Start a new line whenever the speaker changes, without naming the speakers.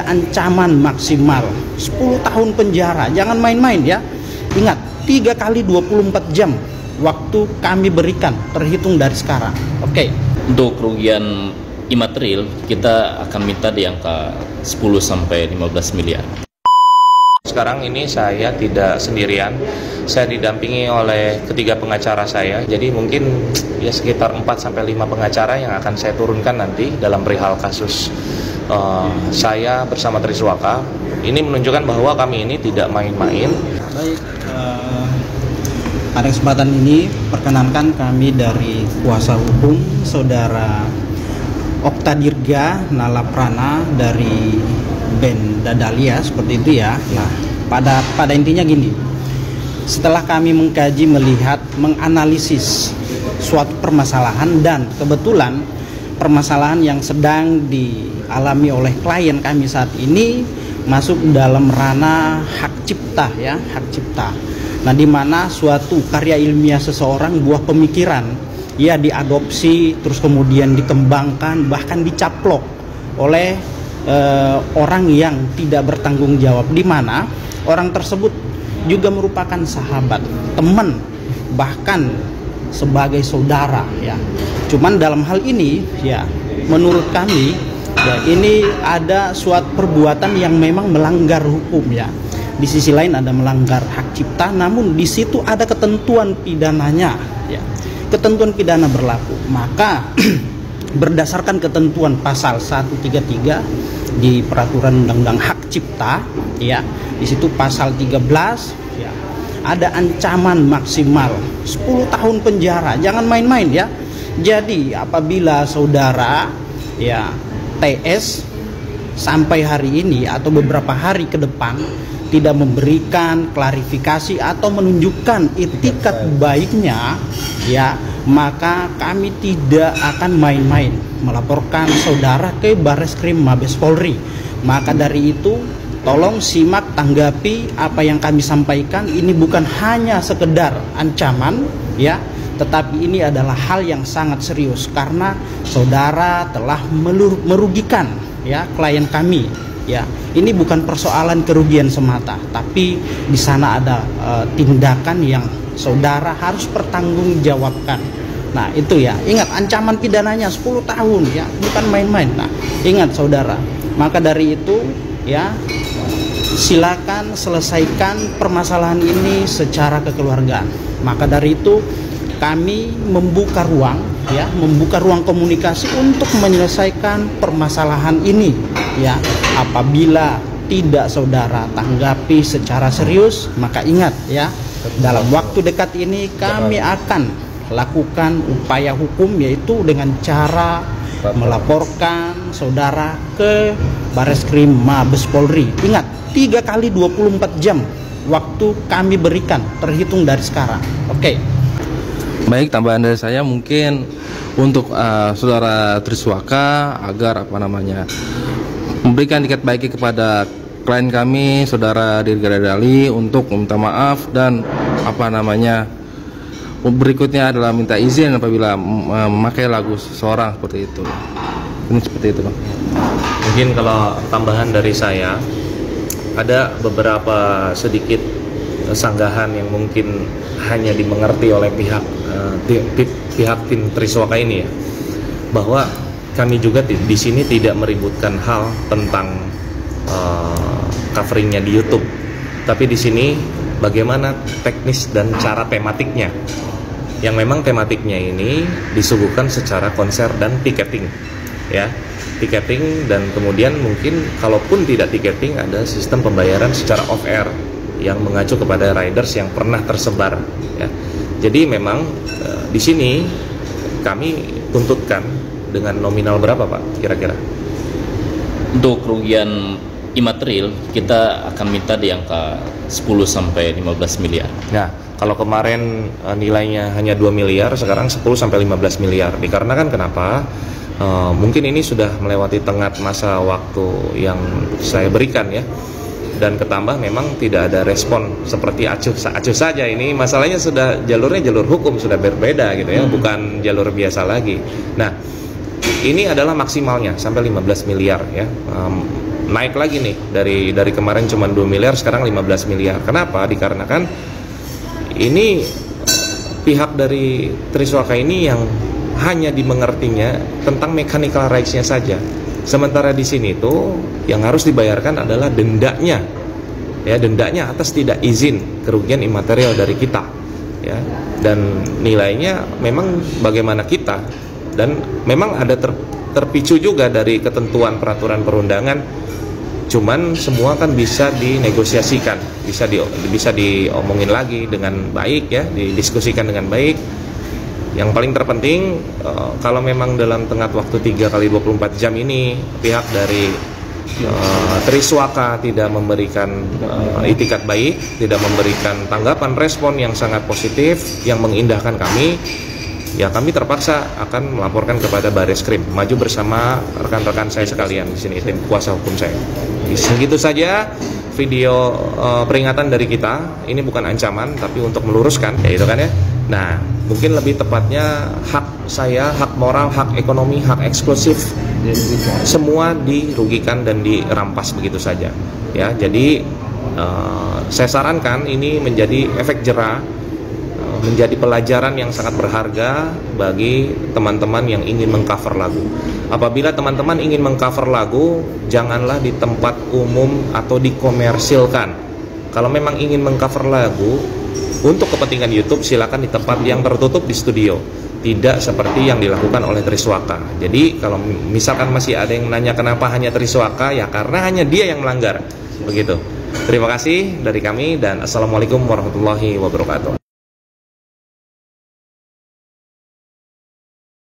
Ancaman maksimal 10 tahun penjara, jangan main-main ya. Ingat, 3 kali 24 jam waktu kami berikan terhitung dari sekarang. Oke.
Untuk kerugian imaterial kita akan minta di angka 10 sampai 15 miliar.
Sekarang ini saya tidak sendirian, saya didampingi oleh ketiga pengacara saya. Jadi mungkin ya sekitar 4 sampai 5 pengacara yang akan saya turunkan nanti dalam perihal kasus saya bersama Triswaka. Ini menunjukkan bahwa kami ini tidak main-main.
Baik, pada kesempatan ini perkenankan kami dari kuasa hukum Saudara Okta Dirga Nalaprana dari band Dadalia, seperti itu ya. Nah, pada intinya gini, setelah kami mengkaji, melihat, menganalisis suatu permasalahan, dan kebetulan permasalahan yang sedang dialami oleh klien kami saat ini masuk dalam ranah hak cipta ya, hak cipta. Nah, di mana suatu karya ilmiah seseorang, buah pemikiran, ya diadopsi, terus kemudian dikembangkan, bahkan dicaplok oleh orang yang tidak bertanggung jawab, di mana orang tersebut juga merupakan sahabat, teman, bahkan sebagai saudara ya. Cuman dalam hal ini ya, menurut kami ya, ini ada suatu perbuatan yang memang melanggar hukum ya. Di sisi lain ada melanggar hak cipta, namun di situ ada ketentuan pidananya ya. Ketentuan pidana berlaku. Maka berdasarkan ketentuan pasal 133 di peraturan undang-undang hak cipta ya, di situ pasal 13 ya, ada ancaman maksimal 10 tahun penjara, jangan main-main ya. Jadi apabila saudara ya TS sampai hari ini atau beberapa hari ke depan tidak memberikan klarifikasi atau menunjukkan itikat baiknya ya, maka kami tidak akan main-main melaporkan saudara ke Bareskrim Mabes Polri. Maka dari itu tolong simak, tanggapi apa yang kami sampaikan. Ini bukan hanya sekedar ancaman ya, tetapi ini adalah hal yang sangat serius karena saudara telah merugikan ya klien kami ya. Ini bukan persoalan kerugian semata, tapi di sana ada tindakan yang saudara harus pertanggungjawabkan. Nah, itu ya. Ingat, ancaman pidananya 10 tahun ya, bukan main-main. Nah, ingat saudara. Maka dari itu ya, silakan selesaikan permasalahan ini secara kekeluargaan. Maka dari itu kami membuka ruang ya, membuka ruang komunikasi untuk menyelesaikan permasalahan ini ya. Apabila tidak saudara tanggapi secara serius, maka ingat ya, dalam waktu dekat ini kami akan lakukan upaya hukum, yaitu dengan cara melaporkan saudara ke Bareskrim Mabes Polri. Ingat, 3 kali 24 jam waktu kami berikan terhitung dari sekarang. Oke.
Baik, tambahan dari saya mungkin untuk saudara Triswaka agar memberikan itikat baik kepada klien kami, saudara Dirga Dadalia, untuk meminta maaf dan berikutnya adalah minta izin apabila memakai lagu seseorang seperti itu. Ini seperti itu, Bang.
Mungkin kalau tambahan dari saya, ada beberapa sedikit sanggahan yang mungkin hanya dimengerti oleh pihak tim Triswaka ini ya, bahwa kami juga di sini tidak meributkan hal tentang coveringnya di YouTube, tapi di sini bagaimana teknis dan cara tematiknya, yang memang tematiknya ini disuguhkan secara konser dan tiketing ya, tiketing, dan kemudian mungkin kalaupun tidak tiketing ada sistem pembayaran secara off air yang mengacu kepada riders yang pernah tersebar ya. Jadi memang di sini kami tuntutkan dengan nominal berapa, Pak, kira-kira?
Untuk kerugian imaterial kita akan minta di angka 10 sampai 15 miliar.
Nah, kalau kemarin nilainya hanya 2 miliar, sekarang 10 sampai 15 miliar. Dikarenakan kenapa? Mungkin ini sudah melewati tenggat masa waktu yang saya berikan ya. Dan ketambah memang tidak ada respon seperti acuh saja. Ini masalahnya sudah jalurnya jalur hukum, sudah berbeda gitu ya, bukan jalur biasa lagi. Nah, ini adalah maksimalnya sampai 15 miliar ya. naik lagi nih dari kemarin cuma 2 miliar sekarang 15 miliar. Kenapa? Dikarenakan ini pihak dari Triswaka ini yang hanya dimengertinya tentang mechanical rights-nya saja. Sementara di sini tuh yang harus dibayarkan adalah dendanya. Ya, dendanya atas tidak izin kerugian imaterial dari kita. Ya. Dan nilainya memang bagaimana kita, dan memang ada terpicu juga dari ketentuan peraturan perundangan. Cuman semua kan bisa dinegosiasikan, bisa diomongin lagi dengan baik ya, didiskusikan dengan baik. Yang paling terpenting kalau memang dalam tengah waktu 3 kali 24 jam ini pihak dari Triswaka tidak memberikan itikat baik, tidak memberikan tanggapan respon yang sangat positif yang mengindahkan kami, ya kami terpaksa akan melaporkan kepada Bareskrim, maju bersama rekan-rekan saya sekalian di sini, tim kuasa hukum saya. Segitu saja video peringatan dari kita. Ini bukan ancaman tapi untuk meluruskan, ya itu kan ya. Nah, mungkin lebih tepatnya hak saya, hak moral, hak ekonomi, hak eksklusif semua dirugikan dan dirampas begitu saja. Ya, jadi saya sarankan ini menjadi efek jera, menjadi pelajaran yang sangat berharga bagi teman-teman yang ingin mengcover lagu. Apabila teman-teman ingin mengcover lagu, janganlah di tempat umum atau dikomersilkan. Kalau memang ingin mengcover lagu untuk kepentingan YouTube, silakan di tempat yang tertutup di studio, tidak seperti yang dilakukan oleh Triswaka. Jadi kalau misalkan masih ada yang nanya kenapa hanya Triswaka, ya karena hanya dia yang melanggar. Begitu. Terima kasih dari kami dan assalamualaikum warahmatullahi wabarakatuh.